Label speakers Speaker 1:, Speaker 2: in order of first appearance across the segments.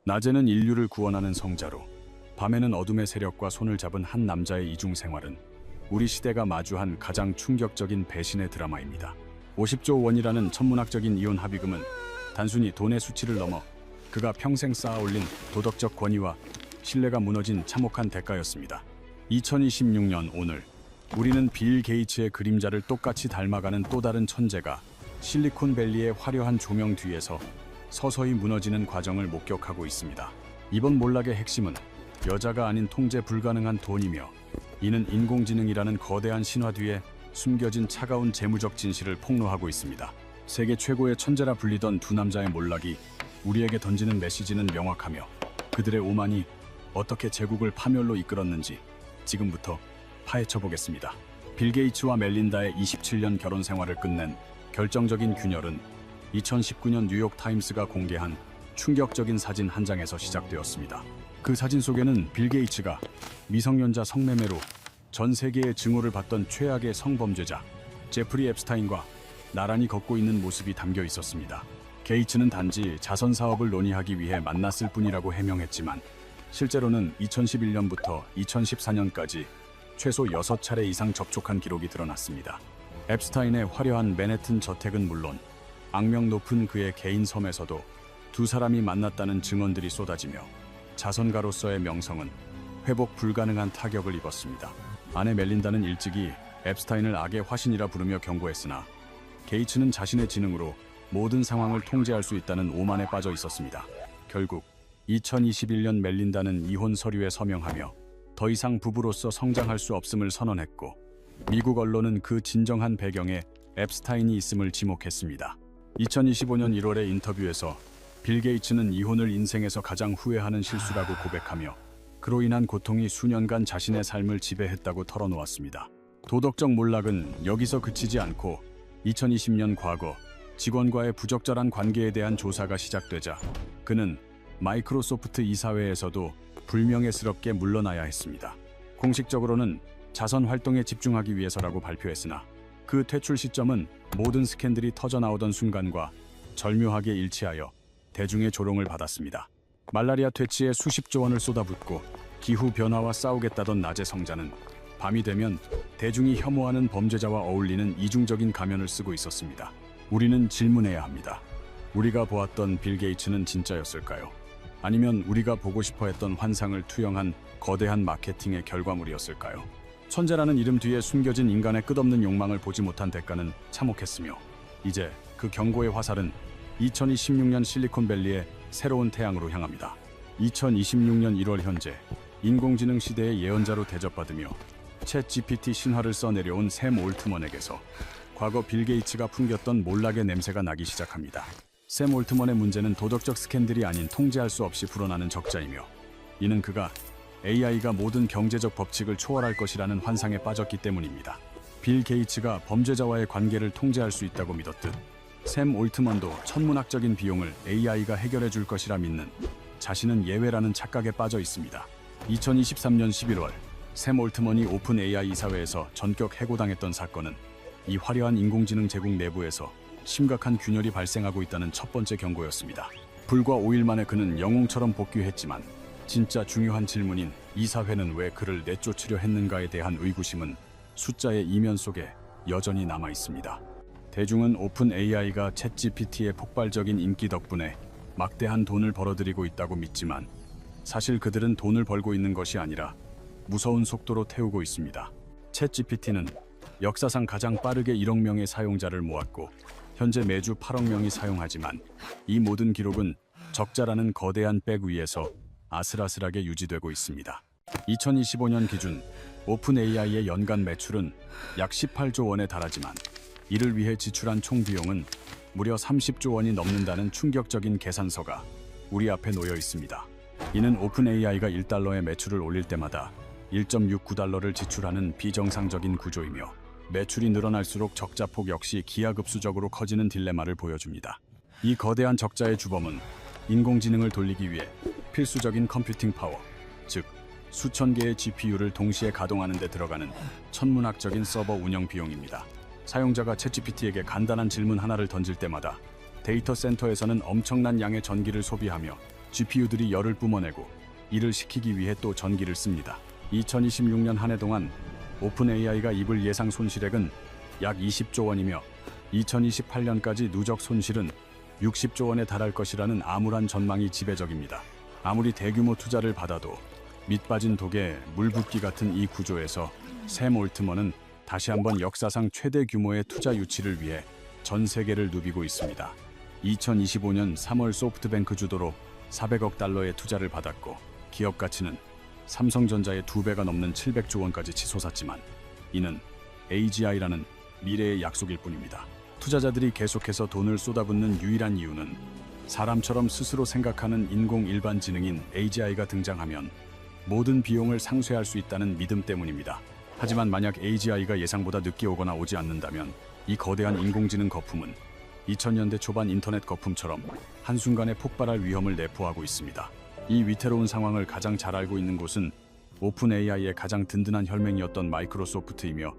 Speaker 1: 낮에는 인류를 구원하는 성자로, 밤에는 어둠의 세력과 손을 잡은 한 남자의 이중 생활은 우리 시대가 마주한 가장 충격적인 배신의 드라마입니다. 50조 원이라는 천문학적인 이혼 합의금은 단순히 돈의 수치를 넘어 그가 평생 쌓아올린 도덕적 권위와 신뢰가 무너진 참혹한 대가였습니다. 2026년 오늘, 우리는 빌 게이츠의 그림자를 똑같이 닮아가는 또 다른 천재가 실리콘밸리의 화려한 조명 뒤에서 서서히 무너지는 과정을 목격하고 있습니다. 이번 몰락의 핵심은 여자가 아닌 통제 불가능한 돈이며, 이는 인공지능이라는 거대한 신화 뒤에 숨겨진 차가운 재무적 진실을 폭로하고 있습니다. 세계 최고의 천재라 불리던 두 남자의 몰락이 우리에게 던지는 메시지는 명확하며, 그들의 오만이 어떻게 제국을 파멸로 이끌었는지 지금부터 파헤쳐 보겠습니다. 빌 게이츠와 멜린다의 27년 결혼 생활을 끝낸 결정적인 균열은 2019년 뉴욕 타임스가 공개한 충격적인 사진 한 장에서 시작되었습니다. 그 사진 속에는 빌 게이츠가 미성년자 성매매로 전 세계의 증오를 받던 최악의 성범죄자 제프리 앱스타인과 나란히 걷고 있는 모습이 담겨 있었습니다. 게이츠는 단지 자선 사업을 논의하기 위해 만났을 뿐이라고 해명했지만, 실제로는 2011년부터 2014년까지 최소 6차례 이상 접촉한 기록이 드러났습니다. 앱스타인의 화려한 맨해튼 저택은 물론 악명 높은 그의 개인 섬에서도 두 사람이 만났다는 증언들이 쏟아지며, 자선가로서의 명성은 회복 불가능한 타격을 입었습니다. 아내 멜린다는 일찍이 앱스타인을 악의 화신이라 부르며 경고했으나, 게이츠는 자신의 지능으로 모든 상황을 통제할 수 있다는 오만에 빠져 있었습니다. 결국 2021년 멜린다는 이혼 서류에 서명하며 더 이상 부부로서 성장할 수 없음을 선언했고, 미국 언론은 그 진정한 배경에 앱스타인이 있음을 지목했습니다. 2025년 1월의 인터뷰에서 빌 게이츠는 이혼을 인생에서 가장 후회하는 실수라고 고백하며, 그로 인한 고통이 수년간 자신의 삶을 지배했다고 털어놓았습니다. 도덕적 몰락은 여기서 그치지 않고 2020년 과거 직원과의 부적절한 관계에 대한 조사가 시작되자 그는 마이크로소프트 이사회에서도 불명예스럽게 물러나야 했습니다. 공식적으로는 자선 활동에 집중하기 위해서라고 발표했으나, 그 퇴출 시점은 모든 스캔들이 터져나오던 순간과 절묘하게 일치하여 대중의 조롱을 받았습니다. 말라리아 퇴치에 수십조 원을 쏟아붓고 기후변화와 싸우겠다던 낮의 성자는 밤이 되면 대중이 혐오하는 범죄자와 어울리는 이중적인 가면을 쓰고 있었습니다. 우리는 질문해야 합니다. 우리가 보았던 빌 게이츠는 진짜였을까요? 아니면 우리가 보고 싶어 했던 환상을 투영한 거대한 마케팅의 결과물이었을까요? 천재라는 이름 뒤에 숨겨진 인간의 끝없는 욕망을 보지 못한 대가는 참혹했으며, 이제 그 경고의 화살은 2026년 실리콘밸리의 새로운 태양으로 향합니다. 2026년 1월 현재, 인공지능 시대의 예언자로 대접받으며 챗 GPT 신화를 써내려온 샘 올트먼에게서 과거 빌 게이츠가 풍겼던 몰락의 냄새가 나기 시작합니다. 샘 올트먼의 문제는 도덕적 스캔들이 아닌 통제할 수 없이 불어나는 적자이며, 이는 그가 AI가 모든 경제적 법칙을 초월할 것이라는 환상에 빠졌기 때문입니다. 빌 게이츠가 범죄자와의 관계를 통제할 수 있다고 믿었듯, 샘 올트먼도 천문학적인 비용을 AI가 해결해 줄 것이라 믿는 자신은 예외라는 착각에 빠져 있습니다. 2023년 11월, 샘 올트먼이 오픈 AI 이사회에서 전격 해고당했던 사건은 이 화려한 인공지능 제국 내부에서 심각한 균열이 발생하고 있다는 첫 번째 경고였습니다. 불과 5일 만에 그는 영웅처럼 복귀했지만, 진짜 중요한 질문인 이사회는 왜 그를 내쫓으려 했는가에 대한 의구심은 숫자의 이면 속에 여전히 남아 있습니다. 대중은 오픈 AI가 챗 GPT의 폭발적인 인기 덕분에 막대한 돈을 벌어들이고 있다고 믿지만, 사실 그들은 돈을 벌고 있는 것이 아니라 무서운 속도로 태우고 있습니다. 챗 GPT는 역사상 가장 빠르게 1억 명의 사용자를 모았고, 현재 매주 8억 명이 사용하지만, 이 모든 기록은 적자라는 거대한 백 위에서 아슬아슬하게 유지되고 있습니다. 2025년 기준 오픈 AI의 연간 매출은 약 18조 원에 달하지만, 이를 위해 지출한 총 비용은 무려 30조 원이 넘는다는 충격적인 계산서가 우리 앞에 놓여 있습니다. 이는 오픈 AI가 1달러의 매출을 올릴 때마다 1.69달러를 지출하는 비정상적인 구조이며, 매출이 늘어날수록 적자폭 역시 기하급수적으로 커지는 딜레마를 보여줍니다. 이 거대한 적자의 주범은 인공지능을 돌리기 위해 필수적인 컴퓨팅 파워, 즉 수천 개의 GPU를 동시에 가동하는 데 들어가는 천문학적인 서버 운영 비용입니다. 사용자가 챗GPT에게 간단한 질문 하나를 던질 때마다 데이터 센터에서는 엄청난 양의 전기를 소비하며 GPU들이 열을 뿜어내고 이를 식히기 위해 또 전기를 씁니다. 2026년 한 해 동안 오픈 AI가 입을 예상 손실액은 약 20조 원이며 2028년까지 누적 손실은 60조 원에 달할 것이라는 암울한 전망이 지배적입니다. 아무리 대규모 투자를 받아도 밑빠진 독에 물 붓기 같은 이 구조에서 샘 올트먼은 다시 한번 역사상 최대 규모의 투자 유치를 위해 전 세계를 누비고 있습니다. 2025년 3월 소프트뱅크 주도로 400억 달러의 투자를 받았고 기업 가치는 삼성전자의 2배가 넘는 700조 원까지 치솟았지만 이는 AGI라는 미래의 약속일 뿐입니다. 투자자들이 계속해서 돈을 쏟아붓는 유일한 이유는 사람처럼 스스로 생각하는 인공 일반지능인 AGI가 등장하면 모든 비용을 상쇄할 수 있다는 믿음 때문입니다. 하지만 만약 AGI가 예상보다 늦게 오거나 오지 않는다면 이 거대한 인공지능 거품은 2000년대 초반 인터넷 거품처럼 한순간에 폭발할 위험을 내포하고 있습니다. 이 위태로운 상황을 가장 잘 알고 있는 곳은 오픈 AI의 가장 든든한 혈맹이었던 마이크로소프트이며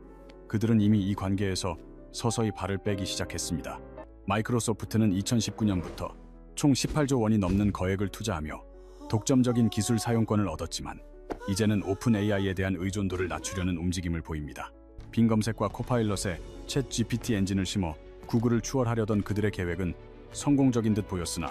Speaker 1: 그들은 이미 이 관계에서 서서히 발을 빼기 시작했습니다. 마이크로소프트는 2019년부터 총 18조 원이 넘는 거액을 투자하며 독점적인 기술 사용권을 얻었지만 이제는 오픈 AI에 대한 의존도를 낮추려는 움직임을 보입니다. 빙 검색과 코파일럿에 챗 GPT 엔진을 심어 구글을 추월하려던 그들의 계획은 성공적인 듯 보였으나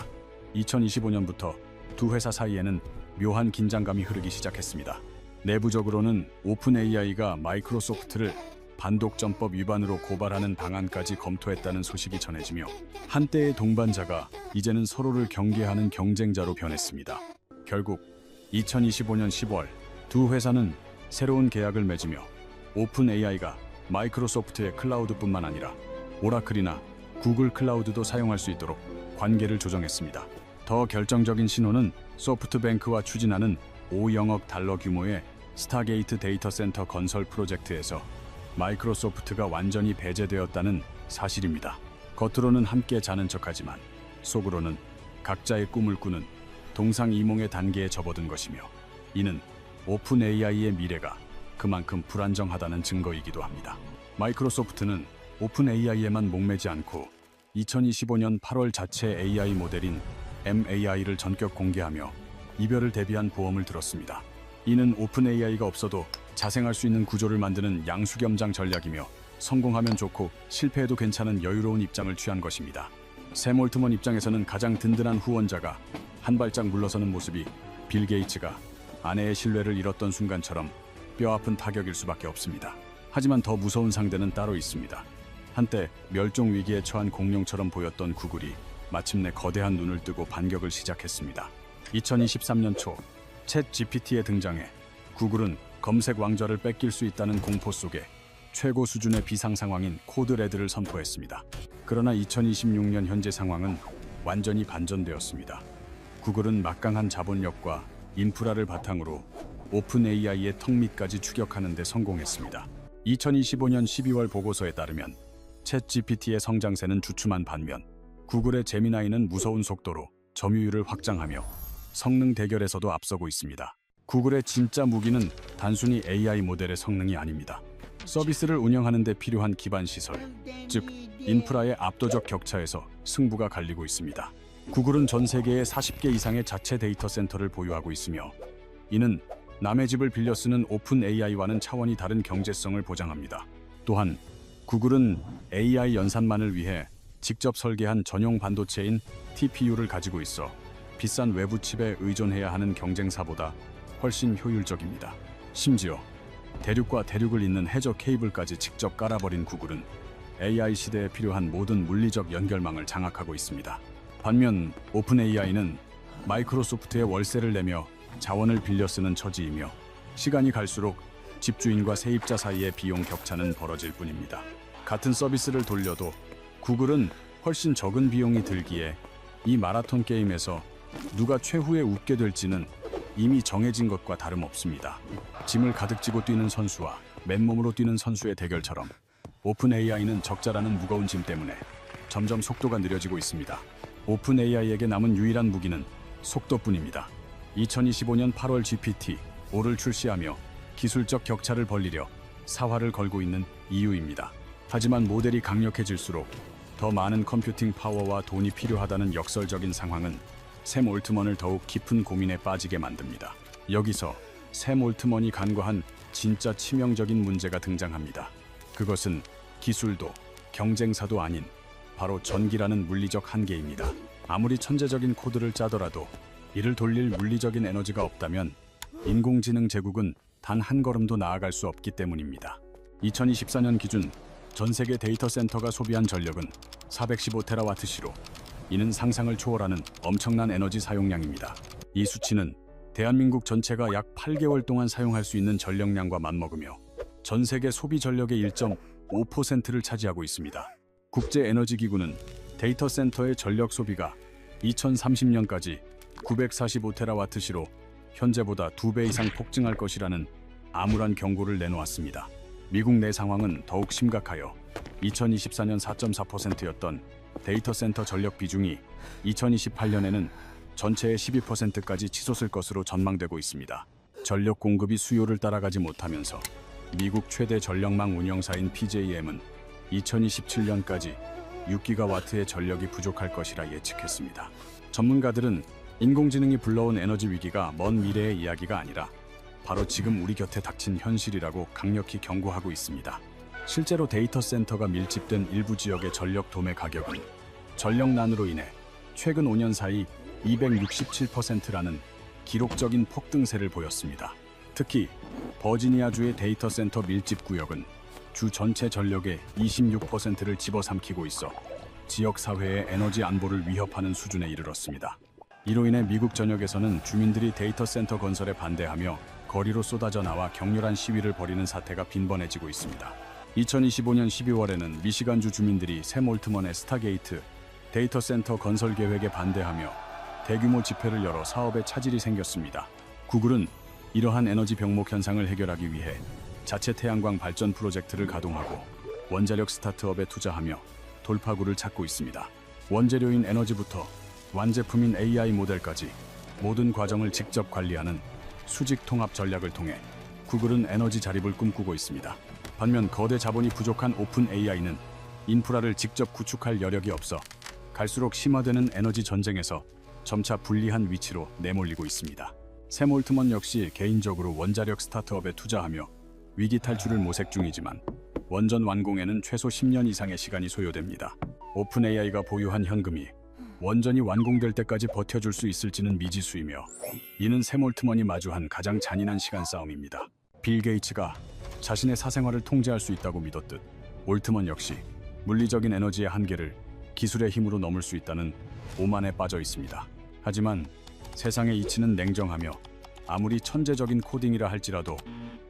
Speaker 1: 2025년부터 두 회사 사이에는 묘한 긴장감이 흐르기 시작했습니다. 내부적으로는 오픈 AI가 마이크로소프트를 반독점법 위반으로 고발하는 방안까지 검토했다는 소식이 전해지며 한때의 동반자가 이제는 서로를 경계하는 경쟁자로 변했습니다. 결국 2025년 10월 두 회사는 새로운 계약을 맺으며 오픈 AI가 마이크로소프트의 클라우드뿐만 아니라 오라클이나 구글 클라우드도 사용할 수 있도록 관계를 조정했습니다. 더 결정적인 신호는 소프트뱅크와 추진하는 5억억 달러 규모의 스타게이트 데이터 센터 건설 프로젝트에서 마이크로소프트가 완전히 배제되었다는 사실입니다. 겉으로는 함께 자는 척하지만 속으로는 각자의 꿈을 꾸는 동상이몽의 단계에 접어든 것이며 이는 오픈 AI의 미래가 그만큼 불안정하다는 증거이기도 합니다. 마이크로소프트는 오픈 AI에만 목매지 않고 2025년 8월 자체 AI 모델인 MAI를 전격 공개하며 이별을 대비한 보험을 들었습니다. 이는 오픈 AI가 없어도 자생할 수 있는 구조를 만드는 양수겸장 전략이며 성공하면 좋고 실패해도 괜찮은 여유로운 입장을 취한 것입니다. 샘 올트먼 입장에서는 가장 든든한 후원자가 한 발짝 물러서는 모습이 빌 게이츠가 아내의 신뢰를 잃었던 순간처럼 뼈아픈 타격일 수밖에 없습니다. 하지만 더 무서운 상대는 따로 있습니다. 한때 멸종 위기에 처한 공룡처럼 보였던 구글이 마침내 거대한 눈을 뜨고 반격을 시작했습니다. 2023년 초 챗 GPT의 등장에 구글은 검색 왕좌를 뺏길 수 있다는 공포 속에 최고 수준의 비상 상황인 코드 레드를 선포했습니다. 그러나 2026년 현재 상황은 완전히 반전되었습니다. 구글은 막강한 자본력과 인프라를 바탕으로 오픈 AI의 턱 밑까지 추격하는 데 성공했습니다. 2025년 12월 보고서에 따르면 챗 GPT의 성장세는 주춤한 반면 구글의 제미나이는 무서운 속도로 점유율을 확장하며 성능 대결에서도 앞서고 있습니다. 구글의 진짜 무기는 단순히 AI 모델의 성능이 아닙니다. 서비스를 운영하는 데 필요한 기반 시설, 즉 인프라의 압도적 격차에서 승부가 갈리고 있습니다. 구글은 전 세계에 40개 이상의 자체 데이터 센터를 보유하고 있으며 이는 남의 집을 빌려 쓰는 오픈 AI와는 차원이 다른 경제성을 보장합니다. 또한 구글은 AI 연산만을 위해 직접 설계한 전용 반도체인 TPU를 가지고 있어 비싼 외부 칩에 의존해야 하는 경쟁사보다 훨씬 효율적입니다. 심지어 대륙과 대륙을 잇는 해저 케이블까지 직접 깔아버린 구글은 AI 시대에 필요한 모든 물리적 연결망을 장악하고 있습니다. 반면 오픈 AI는 마이크로소프트의 월세를 내며 자원을 빌려 쓰는 처지이며 시간이 갈수록 집주인과 세입자 사이의 비용 격차는 벌어질 뿐입니다. 같은 서비스를 돌려도 구글은 훨씬 적은 비용이 들기에 이 마라톤 게임에서 누가 최후에 웃게 될지는 이미 정해진 것과 다름없습니다. 짐을 가득 지고 뛰는 선수와 맨몸으로 뛰는 선수의 대결처럼 오픈 AI는 적자라는 무거운 짐 때문에 점점 속도가 느려지고 있습니다. 오픈 AI에게 남은 유일한 무기는 속도뿐입니다. 2025년 8월 GPT-5를 출시하며 기술적 격차를 벌리려 사활을 걸고 있는 이유입니다. 하지만 모델이 강력해질수록 더 많은 컴퓨팅 파워와 돈이 필요하다는 역설적인 상황은 샘 올트먼을 더욱 깊은 고민에 빠지게 만듭니다. 여기서 샘 올트먼이 간과한 진짜 치명적인 문제가 등장합니다. 그것은 기술도 경쟁사도 아닌 바로 전기라는 물리적 한계입니다. 아무리 천재적인 코드를 짜더라도 이를 돌릴 물리적인 에너지가 없다면 인공지능 제국은 단 한 걸음도 나아갈 수 없기 때문입니다. 2024년 기준 전 세계 데이터 센터가 소비한 전력은 415테라와트시로 이는 상상을 초월하는 엄청난 에너지 사용량입니다. 이 수치는 대한민국 전체가 약 8개월 동안 사용할 수 있는 전력량과 맞먹으며 전 세계 소비 전력의 1.5%를 차지하고 있습니다. 국제에너지기구는 데이터 센터의 전력 소비가 2030년까지 945테라와트시로 현재보다 2배 이상 폭증할 것이라는 암울한 경고를 내놓았습니다. 미국 내 상황은 더욱 심각하여 2024년 4.4%였던 데이터 센터 전력 비중이 2028년에는 전체의 12%까지 치솟을 것으로 전망되고 있습니다. 전력 공급이 수요를 따라가지 못하면서 미국 최대 전력망 운영사인 PJM은 2027년까지 6기가와트의 전력이 부족할 것이라 예측했습니다. 전문가들은 인공지능이 불러온 에너지 위기가 먼 미래의 이야기가 아니라 바로 지금 우리 곁에 닥친 현실이라고 강력히 경고하고 있습니다. 실제로 데이터 센터가 밀집된 일부 지역의 전력 도매 가격은 전력난으로 인해 최근 5년 사이 267%라는 기록적인 폭등세를 보였습니다. 특히 버지니아주의 데이터 센터 밀집 구역은 주 전체 전력의 26%를 집어삼키고 있어 지역 사회의 에너지 안보를 위협하는 수준에 이르렀습니다. 이로 인해 미국 전역에서는 주민들이 데이터 센터 건설에 반대하며 거리로 쏟아져 나와 격렬한 시위를 벌이는 사태가 빈번해지고 있습니다. 2025년 12월에는 미시간주 주민들이 샘 올트먼의 스타게이트 데이터 센터 건설 계획에 반대하며 대규모 집회를 열어 사업에 차질이 생겼습니다. 구글은 이러한 에너지 병목 현상을 해결하기 위해 자체 태양광 발전 프로젝트를 가동하고 원자력 스타트업에 투자하며 돌파구를 찾고 있습니다. 원재료인 에너지부터 완제품인 AI 모델까지 모든 과정을 직접 관리하는 수직 통합 전략을 통해 구글은 에너지 자립을 꿈꾸고 있습니다. 반면 거대 자본이 부족한 오픈 AI는 인프라를 직접 구축할 여력이 없어 갈수록 심화되는 에너지 전쟁에서 점차 불리한 위치로 내몰리고 있습니다. 샘 올트먼 역시 개인적으로 원자력 스타트업에 투자하며 위기 탈출을 모색 중이지만 원전 완공에는 최소 10년 이상의 시간이 소요됩니다. 오픈 AI가 보유한 현금이 원전이 완공될 때까지 버텨줄 수 있을지는 미지수이며 이는 샘 올트먼이 마주한 가장 잔인한 시간 싸움입니다. 빌 게이츠가 자신의 사생활을 통제할 수 있다고 믿었듯 올트먼 역시 물리적인 에너지의 한계를 기술의 힘으로 넘을 수 있다는 오만에 빠져 있습니다. 하지만 세상의 이치는 냉정하며 아무리 천재적인 코딩이라 할지라도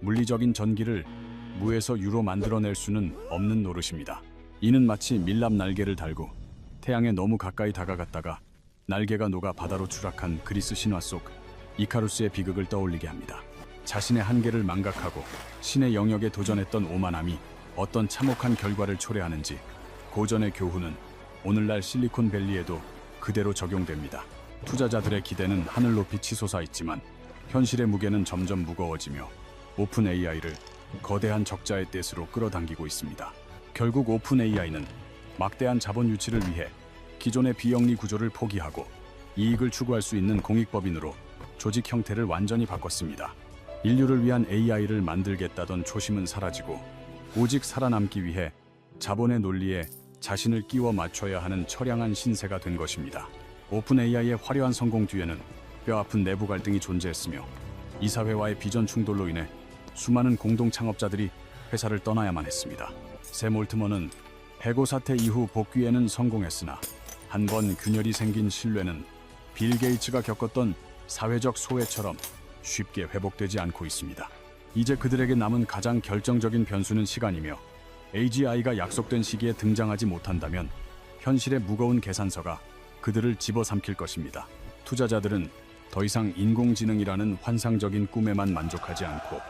Speaker 1: 물리적인 전기를 무에서 유로 만들어낼 수는 없는 노릇입니다. 이는 마치 밀랍 날개를 달고 태양에 너무 가까이 다가갔다가 날개가 녹아 바다로 추락한 그리스 신화 속 이카루스의 비극을 떠올리게 합니다. 자신의 한계를 망각하고 신의 영역에 도전했던 오만함이 어떤 참혹한 결과를 초래하는지 고전의 교훈은 오늘날 실리콘밸리에도 그대로 적용됩니다. 투자자들의 기대는 하늘 높이 치솟아 있지만 현실의 무게는 점점 무거워지며 오픈 AI를 거대한 적자의 떼스로 끌어당기고 있습니다. 결국 오픈 AI는 막대한 자본 유치를 위해 기존의 비영리 구조를 포기하고 이익을 추구할 수 있는 공익법인으로 조직 형태를 완전히 바꿨습니다. 인류를 위한 AI를 만들겠다던 초심은 사라지고 오직 살아남기 위해 자본의 논리에 자신을 끼워 맞춰야 하는 처량한 신세가 된 것입니다. 오픈 AI의 화려한 성공 뒤에는 뼈아픈 내부 갈등이 존재했으며 이사회와의 비전 충돌로 인해 수많은 공동 창업자들이 회사를 떠나야만 했습니다. 샘 올트먼은 해고 사태 이후 복귀에는 성공했으나 한 번 균열이 생긴 신뢰는 빌 게이츠가 겪었던 사회적 소외처럼 쉽게 회복되지 않고 있습니다. 이제 그들에게 남은 가장 결정적인 변수는 시간이며 AGI가 약속된 시기에 등장하지 못한다면 현실의 무거운 계산서가 그들을 집어삼킬 것입니다. 투자자들은 더 이상 인공지능이라는 환상적인 꿈에만 만족하지 않고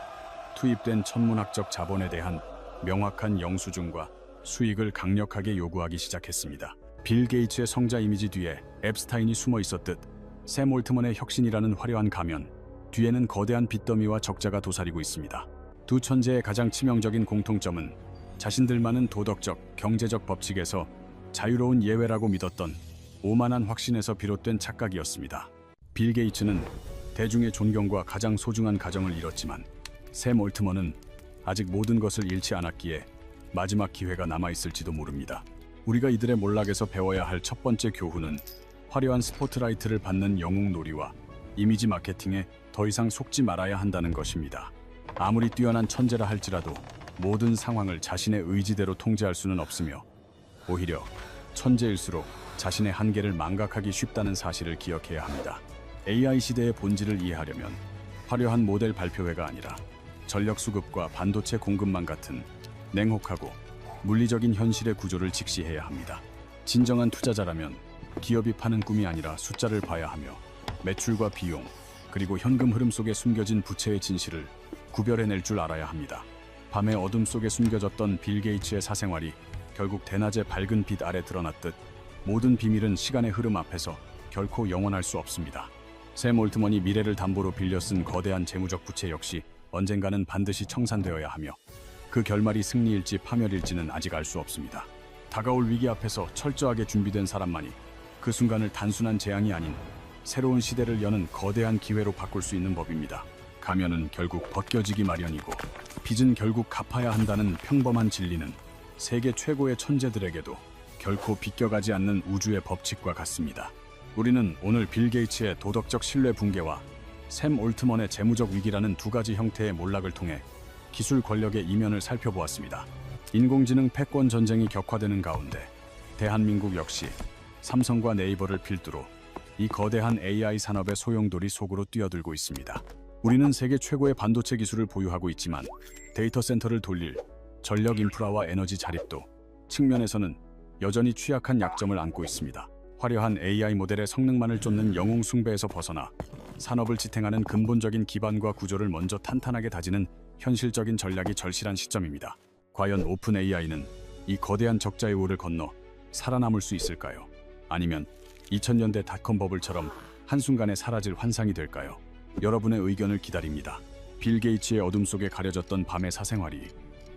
Speaker 1: 투입된 천문학적 자본에 대한 명확한 영수증과 수익을 강력하게 요구하기 시작했습니다. 빌 게이츠의 성자 이미지 뒤에 앱스타인이 숨어 있었듯 샘 올트먼의 혁신이라는 화려한 가면 뒤에는 거대한 빚더미와 적자가 도사리고 있습니다. 두 천재의 가장 치명적인 공통점은 자신들만은 도덕적, 경제적 법칙에서 자유로운 예외라고 믿었던 오만한 확신에서 비롯된 착각이었습니다. 빌 게이츠는 대중의 존경과 가장 소중한 가정을 잃었지만 샘 올트먼은 아직 모든 것을 잃지 않았기에 마지막 기회가 남아있을지도 모릅니다. 우리가 이들의 몰락에서 배워야 할 첫 번째 교훈은 화려한 스포트라이트를 받는 영웅놀이와 이미지 마케팅에 더 이상 속지 말아야 한다는 것입니다. 아무리 뛰어난 천재라 할지라도 모든 상황을 자신의 의지대로 통제할 수는 없으며 오히려 천재일수록 자신의 한계를 망각하기 쉽다는 사실을 기억해야 합니다. AI 시대의 본질을 이해하려면 화려한 모델 발표회가 아니라 전력 수급과 반도체 공급망 같은 냉혹하고 물리적인 현실의 구조를 직시해야 합니다. 진정한 투자자라면 기업이 파는 꿈이 아니라 숫자를 봐야 하며 매출과 비용, 그리고 현금 흐름 속에 숨겨진 부채의 진실을 구별해낼 줄 알아야 합니다. 밤의 어둠 속에 숨겨졌던 빌 게이츠의 사생활이 결국 대낮의 밝은 빛 아래 드러났듯 모든 비밀은 시간의 흐름 앞에서 결코 영원할 수 없습니다. 샘 올트먼이 미래를 담보로 빌려 쓴 거대한 재무적 부채 역시 언젠가는 반드시 청산되어야 하며 그 결말이 승리일지 파멸일지는 아직 알 수 없습니다. 다가올 위기 앞에서 철저하게 준비된 사람만이 그 순간을 단순한 재앙이 아닌 새로운 시대를 여는 거대한 기회로 바꿀 수 있는 법입니다. 가면은 결국 벗겨지기 마련이고 빚은 결국 갚아야 한다는 평범한 진리는 세계 최고의 천재들에게도 결코 비껴가지 않는 우주의 법칙과 같습니다. 우리는 오늘 빌 게이츠의 도덕적 신뢰 붕괴와 샘 올트먼의 재무적 위기라는 두 가지 형태의 몰락을 통해 기술 권력의 이면을 살펴보았습니다. 인공지능 패권 전쟁이 격화되는 가운데 대한민국 역시 삼성과 네이버를 필두로 이 거대한 AI 산업의 소용돌이 속으로 뛰어들고 있습니다. 우리는 세계 최고의 반도체 기술을 보유하고 있지만 데이터 센터를 돌릴 전력 인프라와 에너지 자립도 측면에서는 여전히 취약한 약점을 안고 있습니다. 화려한 AI 모델의 성능만을 쫓는 영웅 숭배에서 벗어나 산업을 지탱하는 근본적인 기반과 구조를 먼저 탄탄하게 다지는 현실적인 전략이 절실한 시점입니다. 과연 오픈 AI는 이 거대한 적자의 우를 건너 살아남을 수 있을까요? 아니면 2000년대 닷컴 버블처럼 한순간에 사라질 환상이 될까요? 여러분의 의견을 기다립니다. 빌 게이츠의 어둠 속에 가려졌던 밤의 사생활이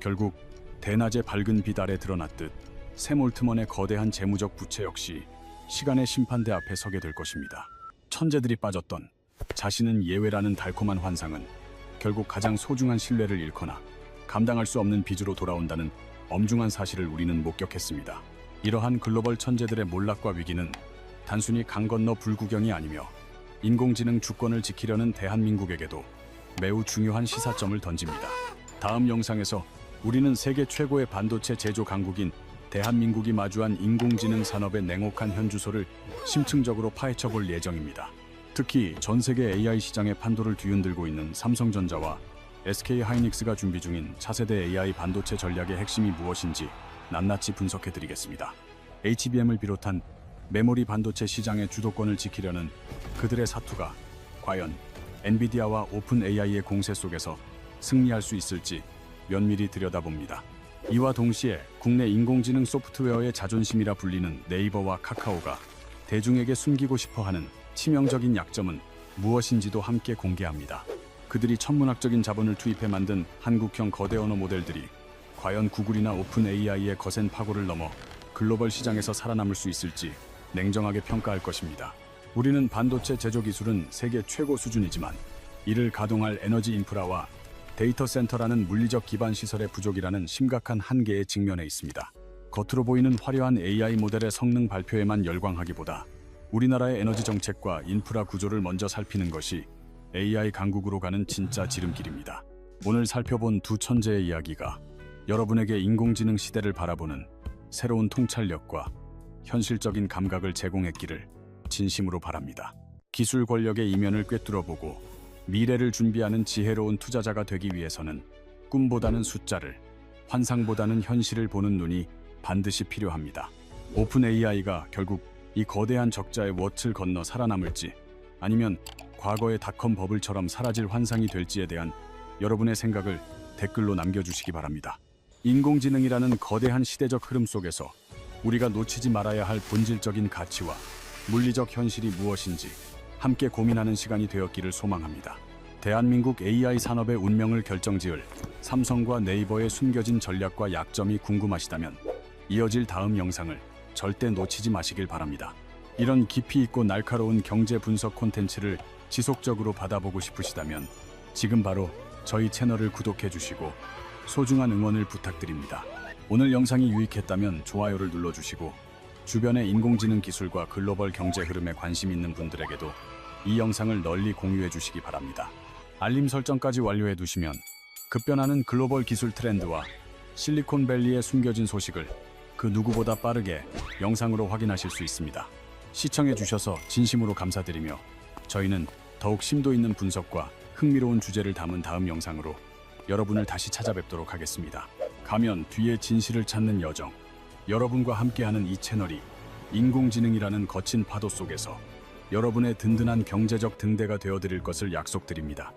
Speaker 1: 결국 대낮의 밝은 빛 아래 드러났듯 샘 올트먼의 거대한 재무적 부채 역시 시간의 심판대 앞에 서게 될 것입니다. 천재들이 빠졌던 자신은 예외라는 달콤한 환상은 결국 가장 소중한 신뢰를 잃거나 감당할 수 없는 빚으로 돌아온다는 엄중한 사실을 우리는 목격했습니다. 이러한 글로벌 천재들의 몰락과 위기는 단순히 강 건너 불구경이 아니며 인공지능 주권을 지키려는 대한민국에게도 매우 중요한 시사점을 던집니다. 다음 영상에서 우리는 세계 최고의 반도체 제조 강국인 대한민국이 마주한 인공지능 산업의 냉혹한 현주소를 심층적으로 파헤쳐볼 예정입니다. 특히 전 세계 AI 시장의 판도를 뒤흔들고 있는 삼성전자와 SK하이닉스가 준비 중인 차세대 AI 반도체 전략의 핵심이 무엇인지 낱낱이 분석해드리겠습니다. HBM을 비롯한 메모리 반도체 시장의 주도권을 지키려는 그들의 사투가 과연 엔비디아와 오픈 AI의 공세 속에서 승리할 수 있을지 면밀히 들여다봅니다. 이와 동시에 국내 인공지능 소프트웨어의 자존심이라 불리는 네이버와 카카오가 대중에게 숨기고 싶어하는 치명적인 약점은 무엇인지도 함께 공개합니다. 그들이 천문학적인 자본을 투입해 만든 한국형 거대 언어 모델들이 과연 구글이나 오픈 AI의 거센 파고를 넘어 글로벌 시장에서 살아남을 수 있을지 냉정하게 평가할 것입니다. 우리는 반도체 제조 기술은 세계 최고 수준이지만 이를 가동할 에너지 인프라와 데이터 센터라는 물리적 기반 시설의 부족이라는 심각한 한계에 직면해 있습니다. 겉으로 보이는 화려한 AI 모델의 성능 발표에만 열광하기보다 우리나라의 에너지 정책과 인프라 구조를 먼저 살피는 것이 AI 강국으로 가는 진짜 지름길입니다. 오늘 살펴본 두 천재의 이야기가 여러분에게 인공지능 시대를 바라보는 새로운 통찰력과 현실적인 감각을 제공했기를 진심으로 바랍니다. 기술 권력의 이면을 꿰뚫어보고 미래를 준비하는 지혜로운 투자자가 되기 위해서는 꿈보다는 숫자를, 환상보다는 현실을 보는 눈이 반드시 필요합니다. 오픈 AI가 결국 이 거대한 적자의 웍을 건너 살아남을지 아니면 과거의 닷컴 버블처럼 사라질 환상이 될지에 대한 여러분의 생각을 댓글로 남겨주시기 바랍니다. 인공지능이라는 거대한 시대적 흐름 속에서 우리가 놓치지 말아야 할 본질적인 가치와 물리적 현실이 무엇인지 함께 고민하는 시간이 되었기를 소망합니다. 대한민국 AI 산업의 운명을 결정지을 삼성과 네이버의 숨겨진 전략과 약점이 궁금하시다면 이어질 다음 영상을 절대 놓치지 마시길 바랍니다. 이런 깊이 있고 날카로운 경제 분석 콘텐츠를 지속적으로 받아보고 싶으시다면 지금 바로 저희 채널을 구독해 주시고 소중한 응원을 부탁드립니다. 오늘 영상이 유익했다면 좋아요를 눌러주시고 주변의 인공지능 기술과 글로벌 경제 흐름에 관심 있는 분들에게도 이 영상을 널리 공유해 주시기 바랍니다. 알림 설정까지 완료해 두시면 급변하는 글로벌 기술 트렌드와 실리콘밸리의 숨겨진 소식을 그 누구보다 빠르게 영상으로 확인하실 수 있습니다. 시청해 주셔서 진심으로 감사드리며 저희는 더욱 심도 있는 분석과 흥미로운 주제를 담은 다음 영상으로 여러분을 다시 찾아뵙도록 하겠습니다. 가면 뒤의 진실을 찾는 여정. 여러분과 함께하는 이 채널이 인공지능이라는 거친 파도 속에서 여러분의 든든한 경제적 등대가 되어드릴 것을 약속드립니다.